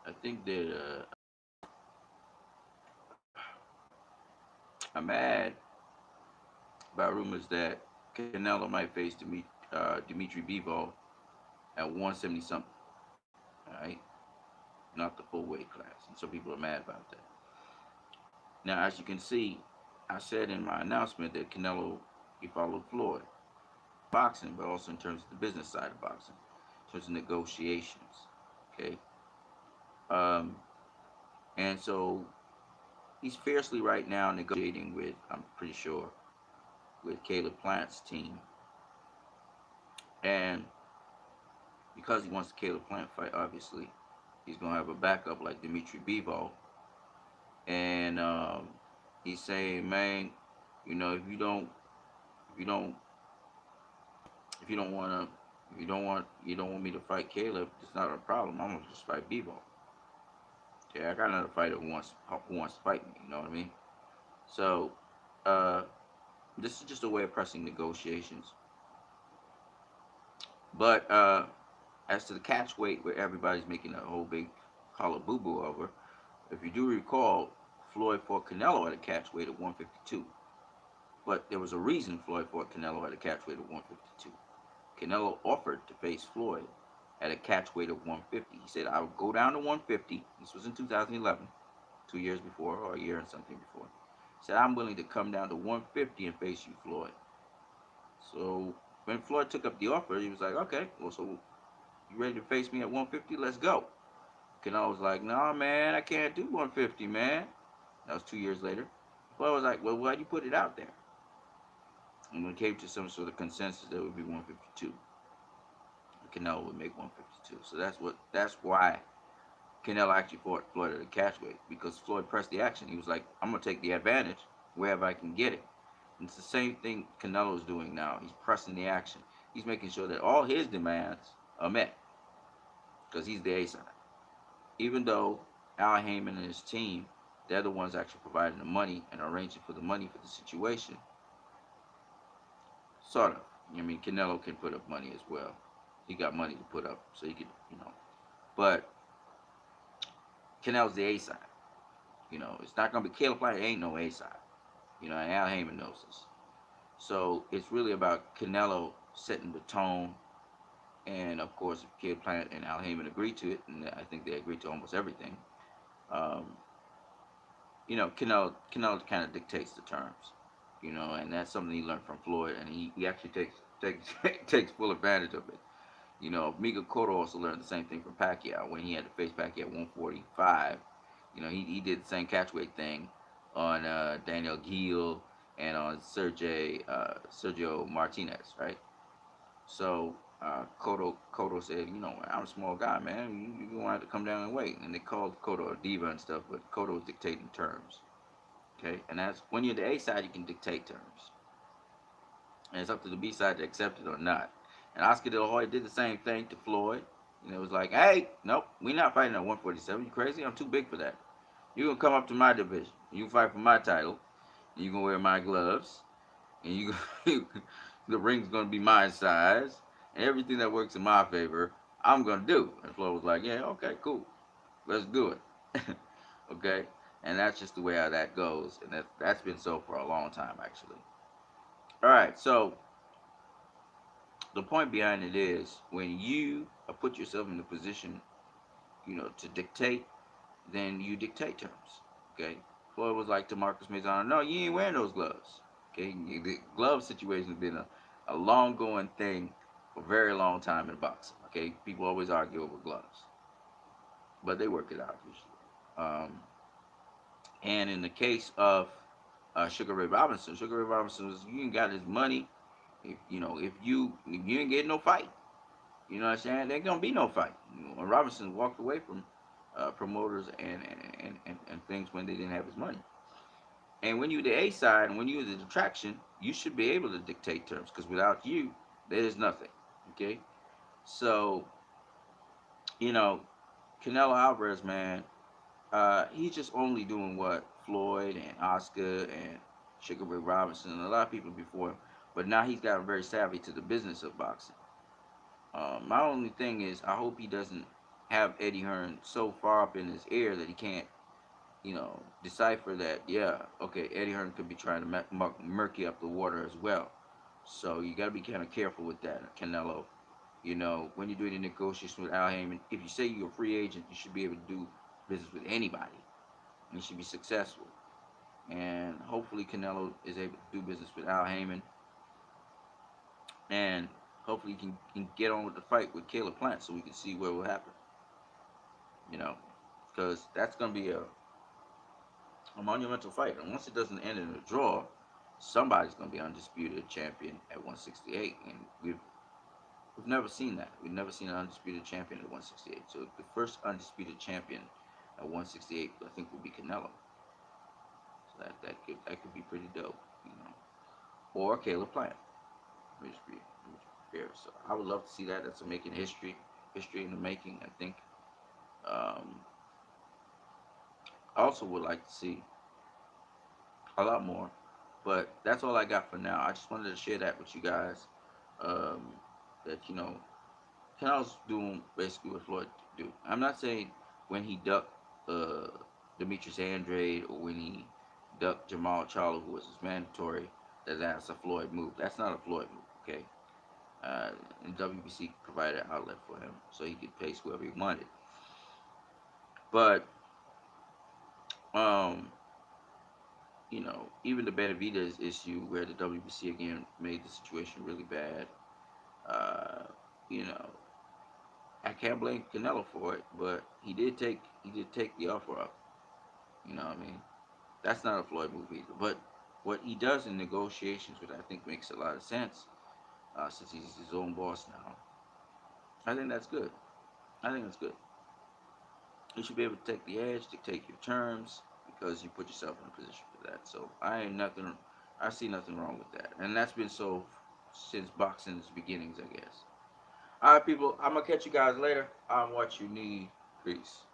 I think that I'm mad about rumors that Canelo might face Dimitri Bivol at 170 something. All right, not the full weight class, and some people are mad about that. Now, as you can see, I said in my announcement that Canelo he followed Floyd, boxing, but also in terms of the business side of boxing, in terms of negotiations. Okay, um, and so he's fiercely right now negotiating with, I'm pretty sure, with Caleb Plant's team, and because he wants the Caleb Plant fight, obviously, he's gonna have a backup like Dimitri Bivol, and he's saying, man, you know, if you don't, if you don't wanna, you don't want me to fight Caleb, it's not a problem. I'm gonna just fight Bivol. Yeah, I got another fighter who wants to fight me. You know what I mean? So, uh, this is just a way of pressing negotiations. But as to the catch weight, where everybody's making a whole big hullabaloo over, if you do recall, Floyd fought Canelo at a catch weight of 152. But there was a reason Floyd fought Canelo at a catch weight of 152. Canelo offered to face Floyd at a catch weight of 150. He said, I would go down to 150. This was in 2011, 2 years before, or a year and something before. He said, I'm willing to come down to 150 and face you, Floyd. So when Floyd took up the offer, he was like, okay, well, so you ready to face me at 150? Let's go. Canelo was like, nah, man, I can't do 150, man. That was 2 years later. Floyd was like, well, why'd you put it out there? And we came to some sort of consensus that it would be 152. Canelo would make 152. So that's why Canelo actually fought Floyd at a catchweight, because Floyd pressed the action. He was like, I'm gonna take the advantage wherever I can get it. And it's the same thing Canelo's doing now. He's pressing the action. He's making sure that all his demands are met because he's the A side. Even though Al Heyman and his team, they're the ones actually providing the money and arranging for the money for the situation. Sort of. I mean, Canelo can put up money as well. He got money to put up, so he could, But Canelo's the A side. It's not gonna be Caleb Plant. Ain't no A side. And Al Heyman knows this. So it's really about Canelo setting the tone, and of course, if Caleb Plant and Al Heyman agree to it, and I think they agree to almost everything. Um, Canelo kind of dictates the terms. And that's something he learned from Floyd, and he actually takes takes full advantage of it. Miguel Cotto also learned the same thing from Pacquiao when he had to face Pacquiao at 145. He did the same catchweight thing on Daniel Gill and on Sergio Martinez, right? So Cotto said, I'm a small guy, man. You gonna have to come down and wait. And they called Cotto a diva and stuff, but Cotto was dictating terms. Okay, and that's when you're the A side, you can dictate terms, and it's up to the B side to accept it or not. And Oscar De La Hoya did the same thing to Floyd. It was like, hey, nope, we're not fighting at 147. You crazy? I'm too big for that. You're gonna come up to my division. You fight for my title. And you're gonna wear my gloves. And the ring's gonna be my size. And everything that works in my favor, I'm gonna do. And Floyd was like, yeah, okay, cool. Let's do it. Okay? And that's just the way how that goes. And that's been so for a long time, actually. All right, so the point behind it is when you put yourself in the position, to dictate, then you dictate terms. Okay. Floyd was like to Marcus Mazzano, no, you ain't wearing those gloves. Okay. The glove situation has been a long going thing for a very long time in boxing. Okay. People always argue over gloves, but they work it out usually. And in the case of Sugar Ray Robinson was, you ain't got his money. If you ain't getting no fight, you know what I'm saying? There gonna be no fight. When Robinson walked away from promoters and things when they didn't have his money. And when you're the A side and when you're the detraction, you should be able to dictate terms because without you, there's nothing. Okay, so you know Canelo Alvarez, man, he's just only doing what Floyd and Oscar and Sugar Ray Robinson and a lot of people before him. But now he's gotten very savvy to the business of boxing. My only thing is, I hope he doesn't. have Eddie Hearn so far up in his ear that he can't, decipher that, yeah, okay, Eddie Hearn could be trying to murky up the water as well. So you got to be kind of careful with that, Canelo. When you're doing a negotiation with Al Heyman, if you say you're a free agent, you should be able to do business with anybody. And you should be successful. And hopefully Canelo is able to do business with Al Heyman. And hopefully he can get on with the fight with Caleb Plant so we can see what will happen. You know, because that's going to be a monumental fight. And once it doesn't end in a draw, somebody's going to be undisputed champion at 168. And we've never seen that. We've never seen an undisputed champion at 168. So the first undisputed champion at 168, I think, will be Canelo. So that could be pretty dope, Or Caleb Plant, which would be fair. So I would love to see that. That's making history in the making. I think. I also would like to see a lot more, but that's all I got for now. I just wanted to share that with you guys. Um, that Canelo's doing basically what Floyd do. I'm not saying when he ducked uh, Demetrius Andrade or when he ducked Jamal Charlo, who was his mandatory, that's a Floyd move. That's not a Floyd move, okay? And WBC provided an outlet for him so he could pace whoever he wanted. But um, even the Benavidez issue where the WBC again made the situation really bad. Uh, you know, I can't blame Canelo for it, but he did take the offer up. You know what I mean? That's not a Floyd move either. But what he does in negotiations, which I think makes a lot of sense, since he's his own boss now, I think that's good. I think that's good. You should be able to take the edge, dictate your terms, because you put yourself in a position for that. So I see nothing wrong with that, and that's been so since boxing's beginnings, I guess. All right, people, I'm gonna catch you guys later on What You Need. Peace.